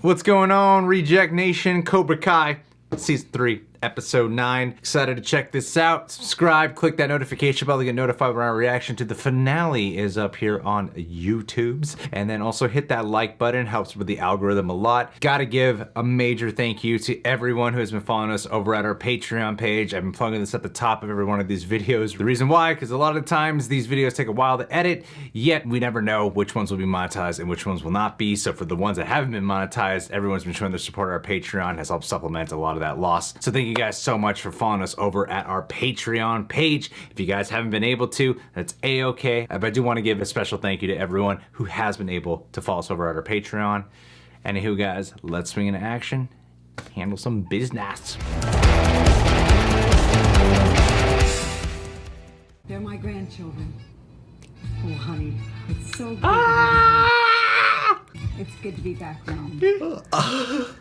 What's going on, Reject Nation? Cobra Kai, Season 3, Episode 9. Excited to check this out. Subscribe, click that notification bell to get notified when our reaction to the finale is up here on YouTube's. And then also hit that like button, helps with the algorithm a lot. Gotta give a major thank you to everyone who has been following us over at our Patreon page. I've been plugging this at the top of every one of these videos. The reason why, because a lot of times these videos take a while to edit, yet we never know which ones will be monetized and which ones will not be. So for the ones that haven't been monetized, everyone's been showing their support at our Patreon, has helped supplement a lot of that loss. So thank you guys so much for following us over at our Patreon page. If you guys haven't been able to, that's a-okay. But I do want to give a special thank you to everyone who has been able to follow us over at our Patreon. Anywho, guys, let's swing into action, handle some business. They're my grandchildren. Oh, honey, it's so good. It's good to be back home.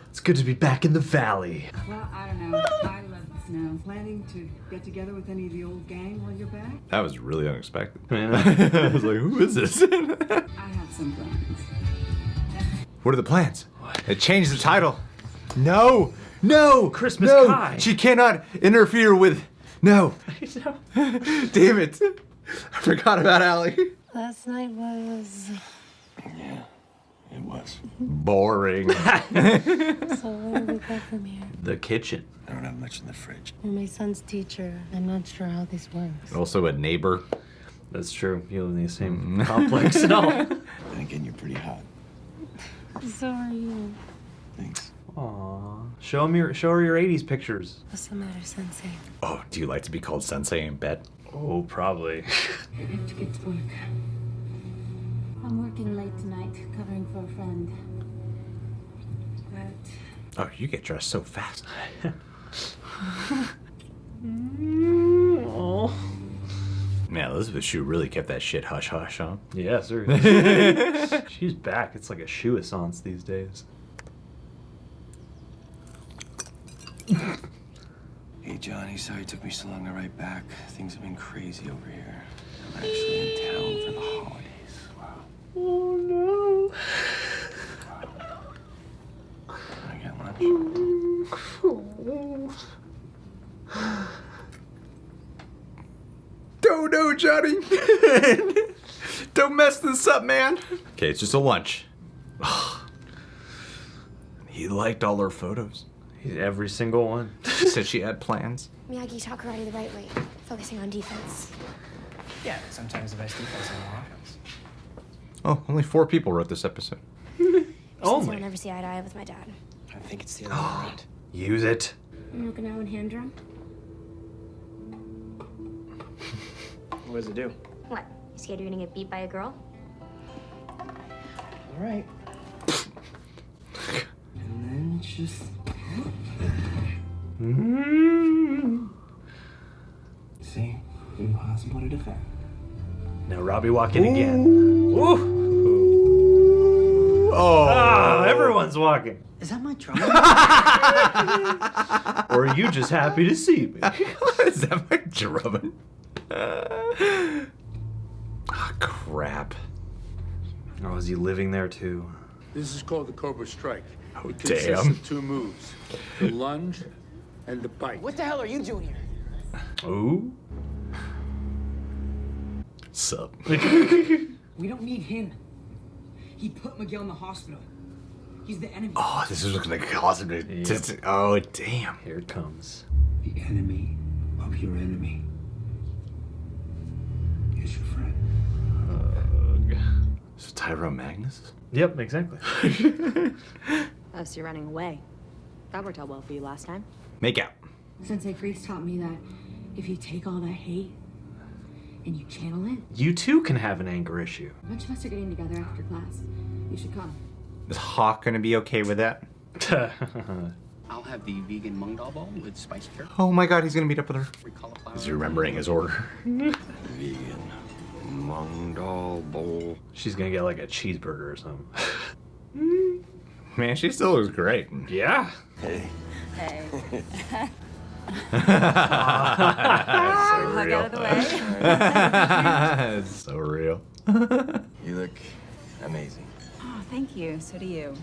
It's good to be back in the valley. Well, I don't know. I love the snow. Planning to get together with any of the old gang while you're back? That was really unexpected. I was like, who is this? I have some plans. What are the plans? It changed the title. No, no, Christmas no. Kai. She cannot interfere with, no. Damn it. I forgot about Allie. Last night was... Yeah, it was. Boring. So where do we go from here? The kitchen. I don't have much in the fridge. You're my son's teacher. I'm not sure how this works. Also a neighbor. That's true. You live in the same complex and all. And again, you're pretty hot. So are you. Thanks. Aww. Show her your 80s pictures. What's the matter, Sensei? Oh, do you like to be called Sensei in bed? Oh, probably. I have to get to work. I'm working late tonight, covering for a friend. But Oh, you get dressed so fast. Oh. Man, Elisabeth Shue really kept that shit hush hush, huh? Yeah, seriously. She's back. It's like a shoe-assance these days. Hey, Johnny, sorry it took me so long to write back. Things have been crazy over here. I'm actually in town for the holidays. Wow. Oh, no. Can I get lunch? No, Johnny. Don't mess this up, man. Okay, it's just a lunch. He liked all her photos. Every single one. She said she had plans. Miyagi taught karate the right way, focusing on defense. Yeah, sometimes the best defense is on offense. Oh, only 4 people wrote this episode. Since I'll Only. never see eye to eye with my dad. I think it's the other way around. Use it. I'm looking out and hand drum. What does it do? What? You scared you're gonna get beat by a girl? All right. And then it's just... See? Impossible to defend. Now Robby walking again. Ooh. Oh. Ah, everyone's walking. Is that my drum? Or are you just happy to see me? Is that my drumming? Crap. Or was he living there too? This is called the Cobra Strike. Oh, It consists damn. of 2 moves, the lunge and the bite. What the hell are you doing here? Ooh. Sup? we don't need him. He put Miguel in the hospital. He's the enemy. Oh, this is gonna cause me. Oh, damn. Here it comes. The enemy of your enemy is your friend. Is it Tyrone Magnus? Yep, exactly. Oh, so you're running away. That worked out well for you last time. Make out. Sensei Freaks taught me that if you take all that hate and you channel it, You too can have an anger issue. a bunch of us are getting together after class. You should come. Is Hawk gonna be okay with that? I'll have the vegan mung dal bowl with spiced carrot, Oh my god, he's gonna meet up with her. cauliflower. He's remembering his order. Vegan mung dal bowl. She's gonna get like a cheeseburger or something. Man, she still looks great. Yeah. Hey. Hey. So Hug real. out of the way. It's so real. You look amazing. Oh, thank you. So do you.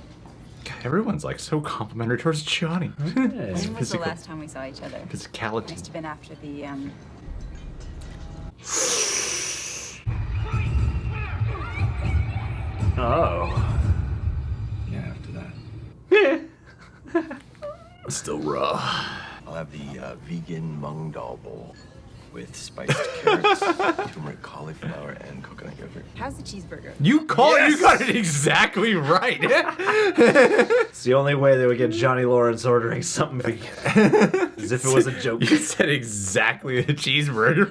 God, Everyone's like so complimentary towards Johnny. When was the last time we saw each other? Physicality. Must have been after the, Oh. Yeah, after that. Still raw. I'll have the vegan mung dal bowl with spiced carrots, turmeric cauliflower, and coconut yogurt. how's the cheeseburger? You got it exactly right. It's the only way they would get Johnny Lawrence ordering something vegan. As if it was a joke. You said exactly the cheeseburger.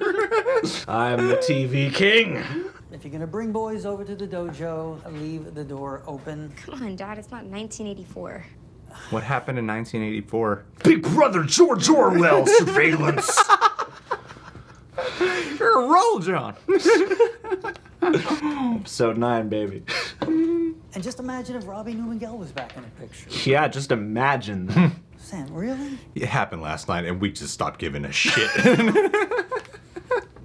I'm the TV king. If you're gonna bring boys over to the dojo, leave the door open. Come on, Dad, it's not 1984. What happened in 1984? Big Brother George Orwell surveillance. You're a roll, John. Episode 9, baby. And just imagine if Robby knew Miguel was back in the picture. Yeah, just imagine. Sam, really? It happened last night, and we just stopped giving a shit.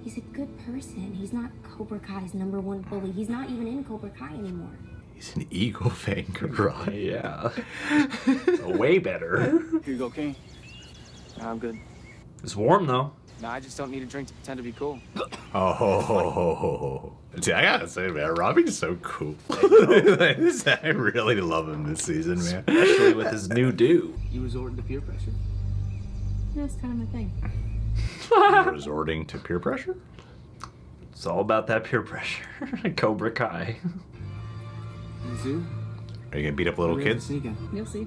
He's a good person. He's not Cobra Kai's #1 bully. He's not even in Cobra Kai anymore. He's an eagle fang garage. Yeah. Way better. Here you go, King. Nah, I'm good. It's warm, though. Nah, I just don't need a drink to pretend to be cool. Oh, ho, ho, ho, ho, ho. See, I gotta say, man, Robby's so cool. I really love him this season, man. Especially with his new do. You resorted to peer pressure? That's kind of my thing. Resorting to peer pressure? It's all about that peer pressure. Cobra Kai. The zoo? Are you gonna beat up little kids? You'll see.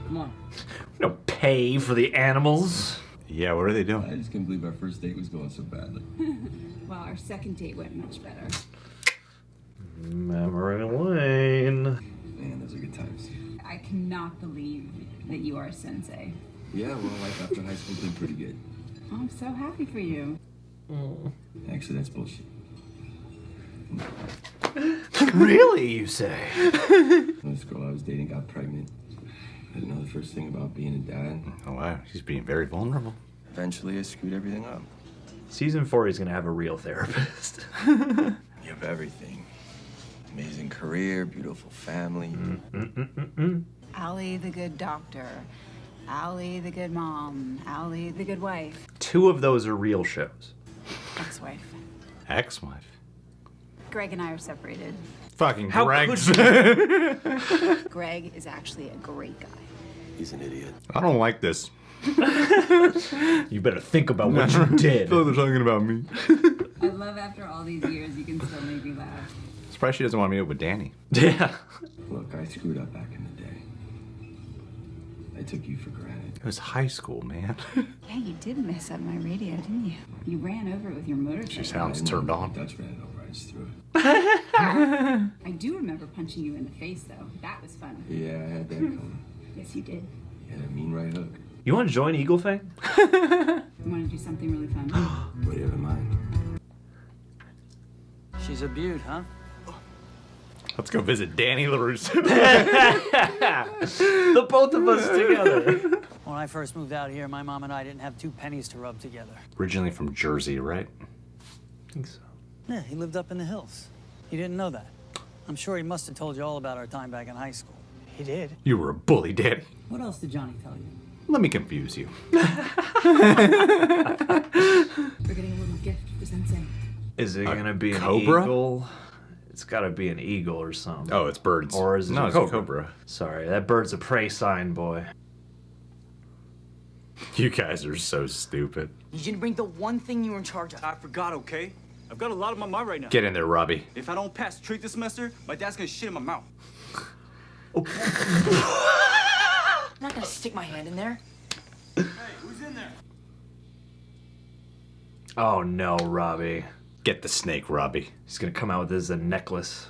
Come on. We don't pay for the animals. Yeah, what are they doing? I just can't believe our first date was going so badly. Well, our second date went much better. Memory lane. Man, those are good times. I cannot believe that you are sensei. Yeah, well, life after high school did pretty good. I'm so happy for you. Actually, that's bullshit. Really, you say? This girl I was dating got pregnant. I didn't know the first thing about being a dad. Oh, wow, she's being very vulnerable. Eventually, I screwed everything up. Season 4, he's gonna have a real therapist. You have everything. Amazing career, beautiful family. Allie, the good doctor. Allie, the good mom. Allie, the good wife. 2 of those are real shows. Ex-wife. Ex-wife. Greg and I are separated. Fucking How Greg's. Greg is actually a great guy. He's an idiot. I don't like this. You better think about what you did. they're talking about me. I love after all these years, you can still make me laugh. Surprised she doesn't want me to meet up with Danny. Yeah. Look, I screwed up back in the day. I took you for granted. It was high school, man. Yeah, you did mess up my radio, didn't you? You ran over it with your motorcycle. She sounds turned on. Dutch ran it over. I just threw it. I do remember punching you in the face, though. That was fun. Yeah, I had that coming. Yes, you did. You had a mean right hook. You want to join Eagle Fang? You want to do something really fun? What do you have in mind? She's a beaut, huh? Let's go visit Danny LaRusso. The both of us together. When I first moved out here, my mom and I didn't have 2 pennies to rub together. Originally from Jersey, right? I think so. Yeah, he lived up in the hills. You didn't know that. I'm sure he must have told you all about our time back in high school. He did. You were a bully, Danny. What else did Johnny tell you? Let me confuse you. We're getting a little gift for Sensei. Is it gonna be an cobra? eagle? It's gotta be an eagle or something. Oh, it's birds. Or is it no, a it's cobra? a cobra. Sorry, that bird's a prey sign, boy. You guys are so stupid. You didn't bring the one thing you were in charge of. I forgot, okay? I've got a lot on my mind right now. Get in there, Robby. If I don't pass treat this semester, my dad's gonna shit in my mouth. I'm not gonna stick my hand in there. Hey, who's in there? Oh no, Robby. Get the snake, Robby. He's gonna come out with this as a necklace.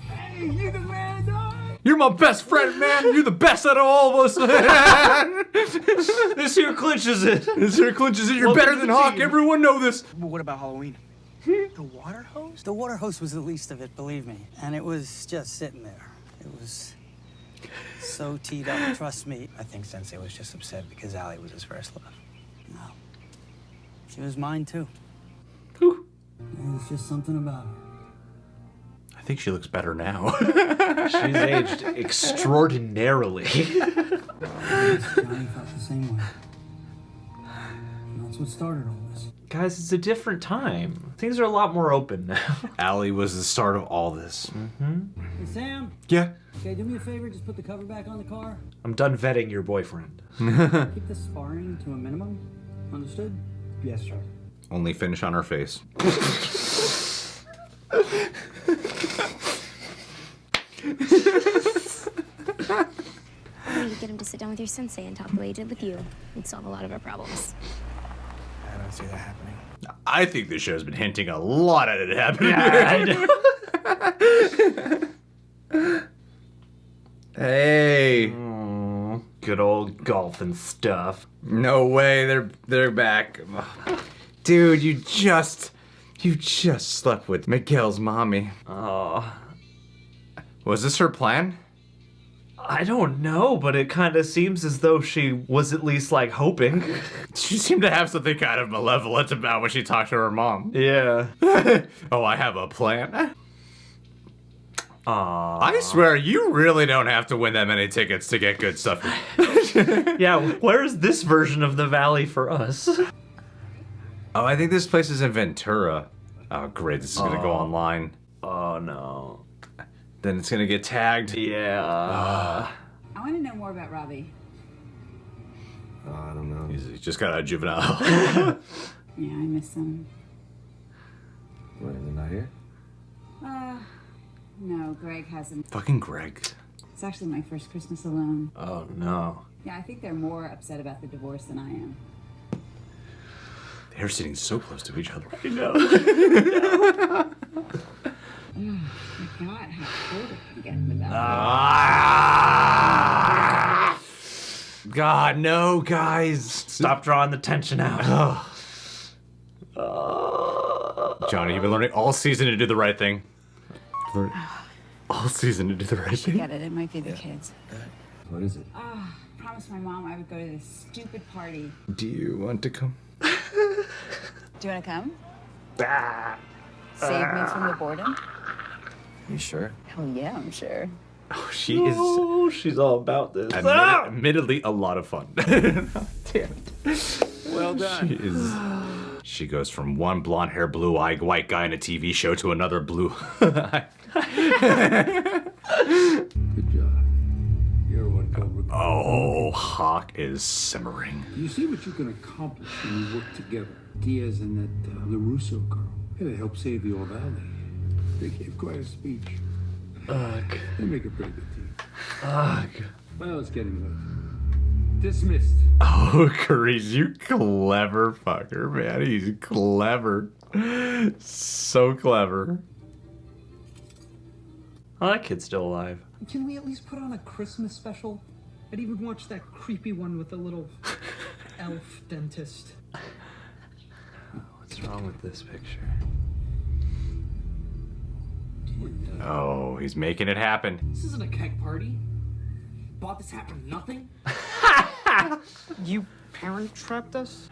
Hey, you the man, dog! You're my best friend, man. You're the best out of all of us, man. This here clinches it. This here clinches it. You're Welcome better to than the Hawk. team. Everyone know this. But what about Halloween? The water hose? The water hose was the least of it, believe me. And it was just sitting there. It was so teed up, trust me. I think Sensei was just upset because Allie was his first love. No. She was mine, too. Whew. There's just something about her. I I think she looks better now. She's aged extraordinarily. Johnny felt the same way. And that's what started all this. Guys, it's a different time. Things are a lot more open now. Allie was the start of all this. Hey, Sam. Yeah. Okay, do me a favor. Just put the cover back on the car. I'm done vetting your boyfriend. Keep the sparring to a minimum. Understood? Yes, sir. Only finish on her face. You get him to sit down with your sensei and talk the way he did with you. It'd solve a lot of our problems. I don't see that happening. I think the show's been hinting a lot at it happening. Hey. Good old golf and stuff. No way, they're back. Dude, you just slept with Miguel's mommy. Oh. Was this her plan? I don't know, but it kind of seems as though she was at least, like, hoping. She seemed to have something kind of malevolent about when she talked to her mom. Yeah. Oh, I have a plan. Aww. I swear, you really don't have to win that many tickets to get good stuff. Yeah, where's this version of the valley for us? Oh, I think this place is in Ventura. Oh, great, this is gonna go online. Oh, no. Then it's gonna get tagged. Yeah. I want to know more about Robby. I don't know. He's just got out of juvenile. Yeah, I miss him. What, is he not here? No, Greg hasn't. Fucking Greg. It's actually my first Christmas alone. Oh, no. Yeah, I think they're more upset about the divorce than I am. They're sitting so close to each other. I know. Oh my God, how cold it can get in the valley. God, no, guys. Stop drawing the tension out. Johnny, you've been learning all season to do the right thing. All season to do the right thing. Get it, it might be the kids. What is it? Promised my mom I would go to this stupid party. Do you want to come? Do you want to come? Save me from the boredom? You sure? Hell yeah, I'm sure. Oh, she is Oh, she's all about this. admittedly a lot of fun. Damn it. Well done. She goes from one blonde hair, blue eyed white guy in a TV show to another blue. Good job. You're one Cobra Kai. Oh, Hawk is simmering. You see what you can accomplish when you work together. Diaz and that LaRusso girl. Yeah, they helped save the old alley. They gave quite a speech. Ugh. They make a pretty good team. Ugh. Well, it's getting late. Dismissed. Oh, Carice, you clever fucker, man. He's clever. So clever. Oh, that kid's still alive. Can we at least put on a Christmas special? I'd even watch that creepy one with the little elf dentist. What's wrong with this picture? Oh, he's making it happen. This isn't a keg party. Bought this hat for nothing? You parent trapped us?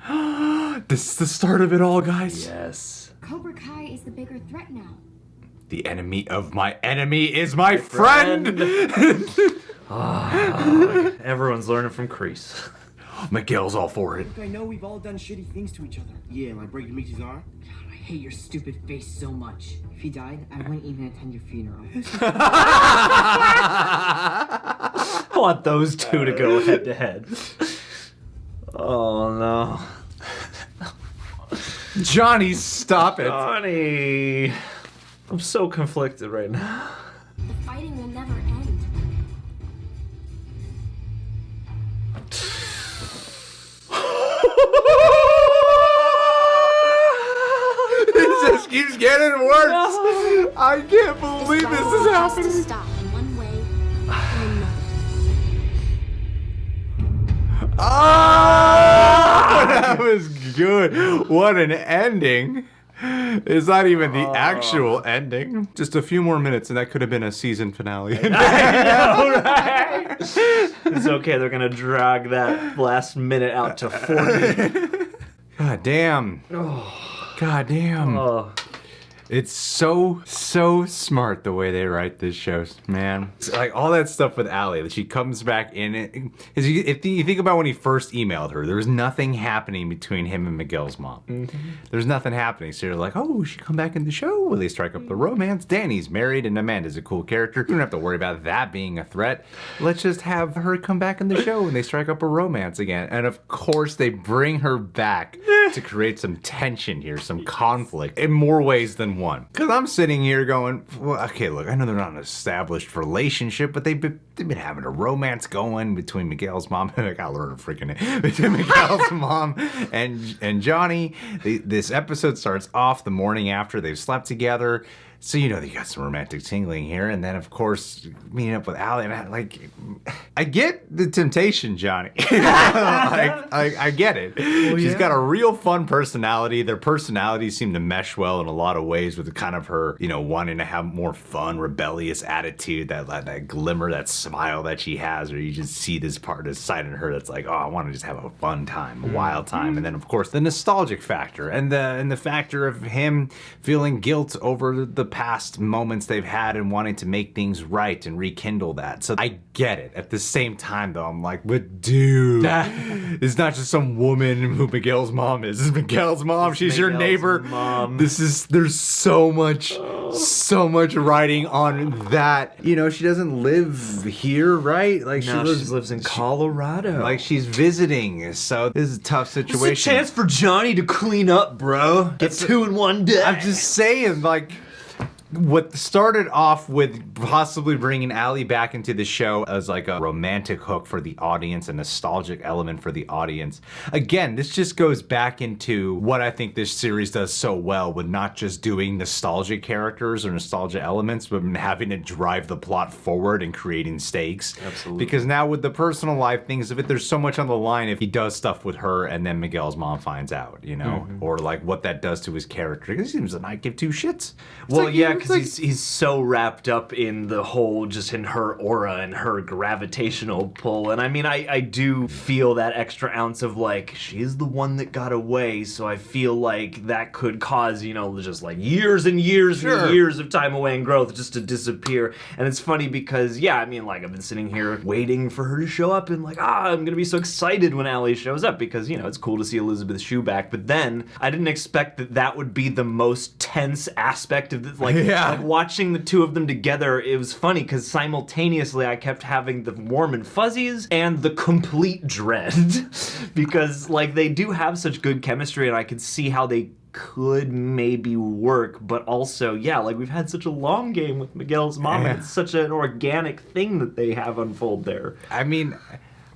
This is the start of it all, guys. Yes. Cobra Kai is the bigger threat now. The enemy of my enemy is my friend. Oh, everyone's learning from Carice. Miguel's all for it. I know we've all done shitty things to each other. Yeah, like breaking Michi's arm. God, I hate your stupid face so much. If he died, I wouldn't even attend your funeral. I want those two to go head to head. Oh no. Johnny, stop it. Johnny. I'm so conflicted right now. The fighting will never end. It just keeps getting worse. No. I can't believe this is happening. Has to stop in one way or another. Oh, that was good. What an ending. It's not even the actual ending. Just a few more minutes and that could have been a season finale. I know, right? It's okay, they're gonna drag that last minute out to 40. God damn. God damn. Oh. It's so smart the way they write this show, man. It's like all that stuff with Allie, that she comes back in it. If you think about when he first emailed her, there was nothing happening between him and Miguel's mom. Mm-hmm. There's nothing happening. So you're like, oh, she come back in the show? Will they strike up the romance? Danny's married and Amanda's a cool character. You don't have to worry about that being a threat. Let's just have her come back in the show and they strike up a romance again. And of course, they bring her back to create some tension here, some conflict in more ways than one. Because I'm sitting here going, well, okay, look, I know they're not an established relationship, but they've been having a romance going between Miguel's mom. I gotta learn a freaking name. Between Miguel's mom and Johnny. This episode starts off the morning after they've slept together. So you know they got some romantic tingling here, and then of course meeting up with Allie, and I get the temptation, Johnny. I get it. Well, She's got a real fun personality. Their personalities seem to mesh well in a lot of ways with kind of her, wanting to have more fun, rebellious attitude, that glimmer, that smile that she has, or you just see this side in her that's like, oh, I want to just have a fun time, a wild time, and then of course the nostalgic factor and the factor of him feeling guilt over the past moments they've had and wanting to make things right and rekindle that. So I get it. At the same time though, I'm like, but dude, it's not just some woman who Miguel's mom is. It's Miguel's mom. She's your neighbor. Mom. There's so much writing on that. She doesn't live here, right? Like she lives in Colorado. Like she's visiting. So this is a tough situation. It's a chance for Johnny to clean up, bro. Get two in one day. I'm just saying, like, what started off with possibly bringing Allie back into the show as like a romantic hook for the audience, a nostalgic element for the audience. Again, this just goes back into what I think this series does so well with not just doing nostalgic characters or nostalgia elements, but having to drive the plot forward and creating stakes. Absolutely. Because now with the personal life things of it, there's so much on the line if he does stuff with her and then Miguel's mom finds out, or like what that does to his character. He seems to not give two shits. Because he's so wrapped up in the whole, just in her aura and her gravitational pull. And I mean, I do feel that extra ounce of like, she's the one that got away, so I feel like that could cause, just like years and years and years of time away and growth just to disappear. And it's funny because, I've been sitting here waiting for her to show up and like, I'm gonna be so excited when Allie shows up because, it's cool to see Elisabeth Shue back. But then I didn't expect that would be the most tense aspect of this, like watching the two of them together. It was funny because simultaneously I kept having the warm and fuzzies and the complete dread because like they do have such good chemistry and I could see how they could maybe work, but also like we've had such a long game with Miguel's mom and it's such an organic thing that they have unfold there. I mean,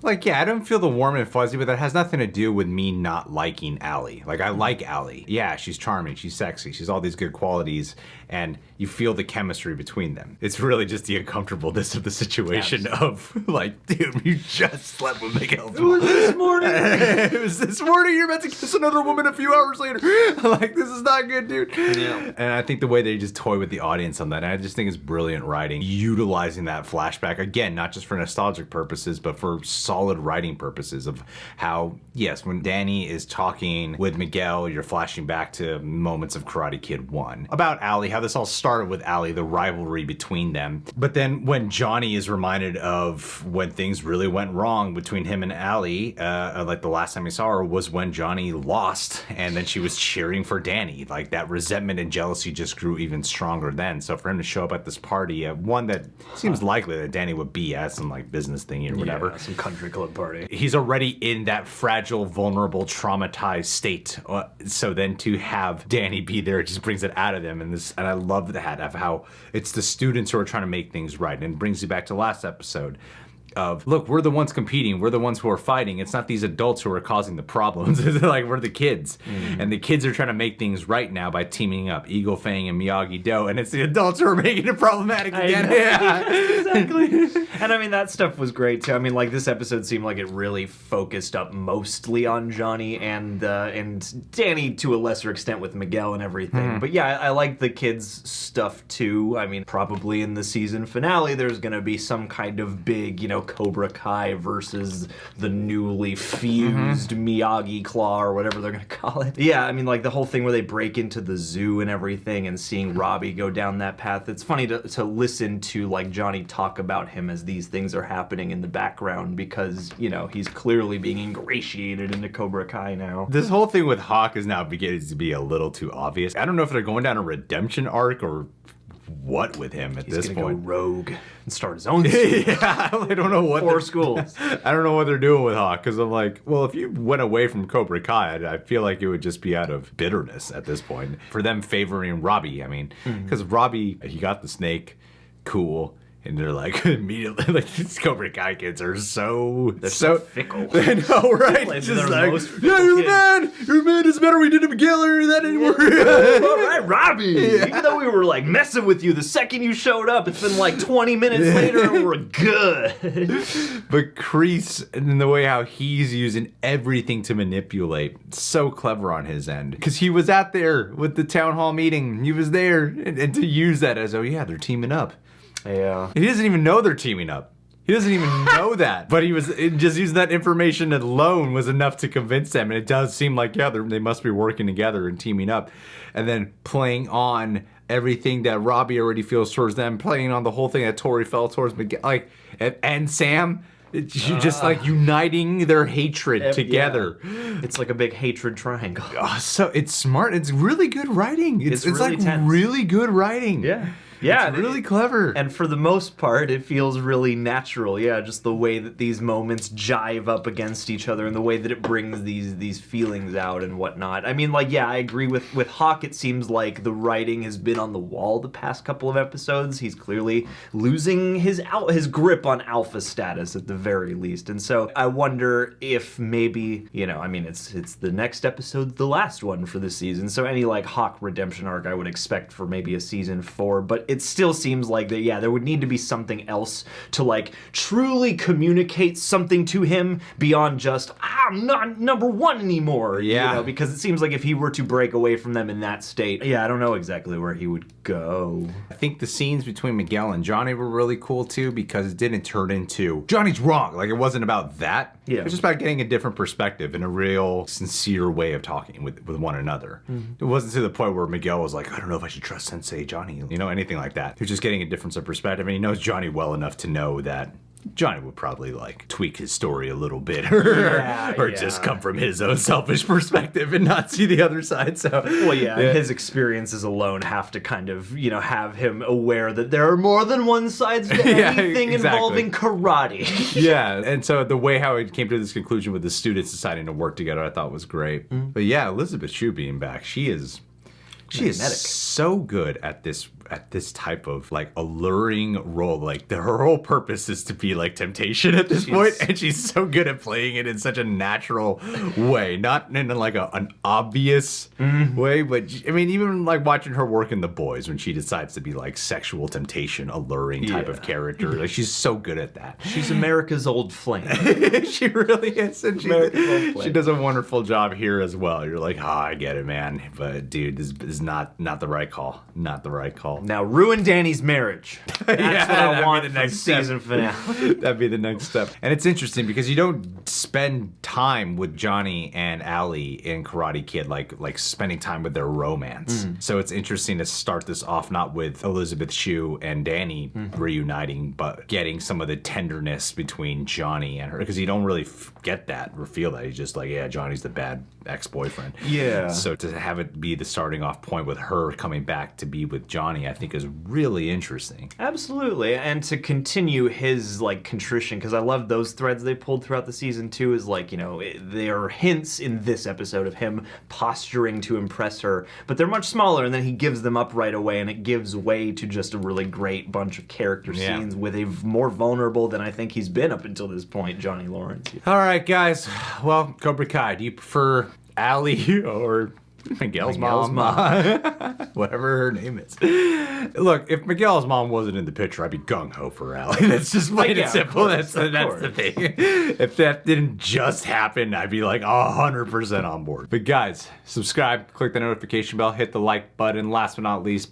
I don't feel the warm and fuzzy, but that has nothing to do with me not liking Allie. Like, I like Allie. Yeah, she's charming, she's sexy, she's all these good qualities, and you feel the chemistry between them. It's really just the uncomfortableness of the situation of, like, dude, you just slept with Miguel's mom. It was this morning. It was this morning, you're about to kiss another woman a few hours later. Like, this is not good, dude. Yeah. And I think the way they just toy with the audience on that, and I just think it's brilliant writing, utilizing that flashback, again, not just for nostalgic purposes, but for solid writing purposes of how, yes, when Danny is talking with Miguel, you're flashing back to moments of Karate Kid 1. About Allie, how this all started with Allie, the rivalry between them. But then when Johnny is reminded of when things really went wrong between him and Allie, like the last time he saw her was when Johnny lost and then she was cheering for Danny. Like that resentment and jealousy just grew even stronger then. So for him to show up at this party, one that seems likely that Danny would be at some like business thingy or whatever. Yeah, some country club party. He's already in that fragile, vulnerable, traumatized state. So then to have Danny be there, it just brings it out of them. And I love that of how it's the students who are trying to make things right. And it brings you back to last episode of, look, we're the ones competing, we're the ones who are fighting. It's not these adults who are causing the problems. It's like we're the kids. And the kids are trying to make things right now by teaming up Eagle Fang and Miyagi-Do, and it's the adults who are making it problematic again. Yeah. Exactly. And I mean, that stuff was great too. I mean, like this episode seemed like it really focused up mostly on Johnny and Danny to a lesser extent with Miguel and everything. But yeah, I like the kids stuff too. I mean, probably in the season finale, there's gonna be some kind of big, Cobra Kai versus the newly fused Miyagi Claw or whatever they're gonna call it. Yeah, I mean, like the whole thing where they break into the zoo and everything and seeing Robby go down that path. It's funny to listen to like Johnny talk about him as these things are happening in the background because, you know, he's clearly being ingratiated into Cobra Kai now. This whole thing with Hawk is now beginning to be a little too obvious. I don't know if they're going down a redemption arc or what with him at this point. He's gonna go rogue and start his own school. Yeah, I don't know what. Four schools. I don't know what they're doing with Hawk because I'm like, well, if you went away from Cobra Kai, I feel like it would just be out of bitterness at this point. For them favoring Robby, I mean, because Robby, he got the snake, cool. And they're like immediately like these Cobra Kai kids are so fickle. I know, right? Like, just like, yeah, you're mad. You're mad. It's better we didn't Miguel or that anymore. All right, Robby. Yeah. Even though we were like messing with you the second you showed up, it's been like 20 minutes later and we're good. But Kreese and the way how he's using everything to manipulate, so clever on his end. Because he was out there with the town hall meeting. He was there, and to use that as, oh yeah, they're teaming up. Yeah. He doesn't even know they're teaming up. He doesn't even know that. But just using that information alone was enough to convince them. And it does seem like, yeah, they must be working together and teaming up. And then playing on everything that Robby already feels towards them, playing on the whole thing that Tori felt towards Miguel, like, and Sam. Just like uniting their hatred together. Yeah. It's like a big hatred triangle. Oh, so it's smart. It's really good writing. It's really like tense. Really good writing. Yeah. Yeah, it's really clever. And for the most part, it feels really natural. Yeah, just the way that these moments jive up against each other and the way that it brings these feelings out and whatnot. I mean, like, yeah, I agree with Hawk. It seems like the writing has been on the wall the past couple of episodes. He's clearly losing his grip on alpha status at the very least. And so I wonder if maybe, you know, I mean, it's the next episode, the last one for this season. So any like Hawk redemption arc I would expect for maybe a season 4, but it still seems like that, yeah, there would need to be something else to like truly communicate something to him beyond just, I'm not number one anymore. Yeah. You know, because it seems like if he were to break away from them in that state, yeah, I don't know exactly where he would go. I think the scenes between Miguel and Johnny were really cool too because it didn't turn into Johnny's wrong. Like it wasn't about that. Yeah. It was just about getting a different perspective and a real sincere way of talking with one another. It wasn't to the point where Miguel was like, I don't know if I should trust Sensei Johnny, you know, anything like that. He was just getting a difference of perspective, and he knows Johnny well enough to know that Johnny would probably like tweak his story a little bit or just come from his own selfish perspective and not see the other side. So well, yeah, his experiences alone have to kind of, you know, have him aware that there are more than one sides to anything involving karate. Yeah, and so the way how it came to this conclusion with the students deciding to work together, I thought was great. But yeah, Elisabeth Shue being back, she is so good at this type of like alluring role. Like her whole purpose is to be like temptation at this point, and she's so good at playing it in such a natural way, not in like an obvious way. But I mean, even like watching her work in The Boys when she decides to be like sexual temptation, alluring type of character, like she's so good at that. She's America's old flame. She really is, and she does a wonderful job here as well. You're like, I get it, man, but dude, this is not the right call. Not the right call. Now ruin Danny's marriage. That's what I want in the next season finale. That'd be the next step. And it's interesting because you don't spend time with Johnny and Allie in Karate Kid like spending time with their romance. So it's interesting to start this off not with Elisabeth Shue and Danny reuniting, but getting some of the tenderness between Johnny and her, because you don't really get that or feel that. He's just like, yeah, Johnny's the bad ex-boyfriend. Yeah. So to have it be the starting off point with her coming back to be with Johnny, I think is really interesting. Absolutely. And to continue his like contrition, because I love those threads they pulled throughout the season too, is like, you know, there are hints in this episode of him posturing to impress her, but they're much smaller, and then he gives them up right away, and it gives way to just a really great bunch of character scenes with a more vulnerable than I think he's been up until this point, Johnny Lawrence. All right, guys. Well, Cobra Kai, do you prefer Allie or Miguel's mom? Whatever her name is. Look, if Miguel's mom wasn't in the picture, I'd be gung-ho for Allie. That's just plain and simple. That's the thing. If that didn't just happen, I'd be like 100% on board. But guys, subscribe, click the notification bell, hit the like button. Last but not least,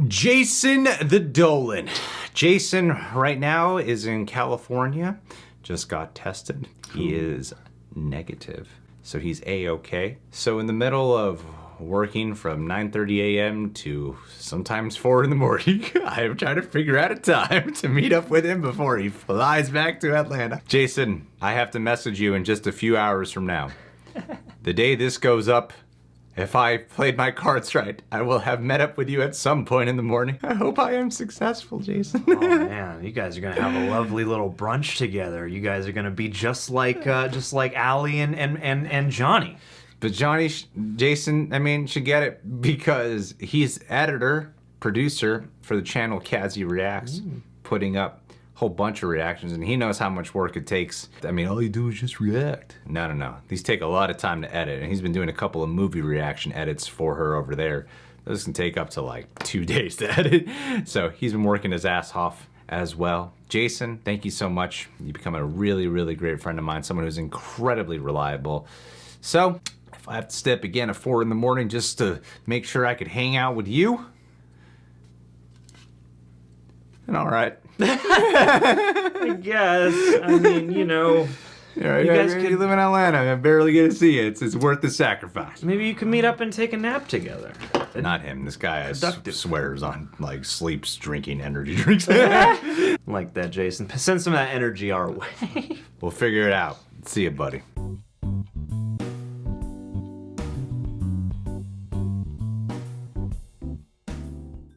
Jason the Dolan Jason right now is in California. Just got tested. He is negative. So he's A-okay. So in the middle of working from 9:30 a.m. to sometimes 4 in the morning, I am trying to figure out a time to meet up with him before he flies back to Atlanta. Jason, I have to message you in just a few hours from now. The day this goes up, if I played my cards right, I will have met up with you at some point in the morning. I hope I am successful, Jason. Oh man, you guys are gonna have a lovely little brunch together. You guys are gonna be just like Allie and Johnny. But Jason, I mean, should get it because he's editor, producer for the channel Kazi Reacts, putting up a whole bunch of reactions, and he knows how much work it takes. I mean, all you do is just react. No. These take a lot of time to edit, and he's been doing a couple of movie reaction edits for her over there. Those can take up to like 2 days to edit. So he's been working his ass off as well. Jason, thank you so much. You've become a really, really great friend of mine, someone who's incredibly reliable. So, if I have to step again at 4 in the morning just to make sure I could hang out with you, then all right. I guess. I mean, you know. Yeah, you guys live in Atlanta. I barely get to see it. It's worth the sacrifice. Maybe you can meet up and take a nap together. Not him. This guy swears on, like, sleeps drinking energy drinks. Like that, Jason. Send some of that energy our way. We'll figure it out. See you, buddy.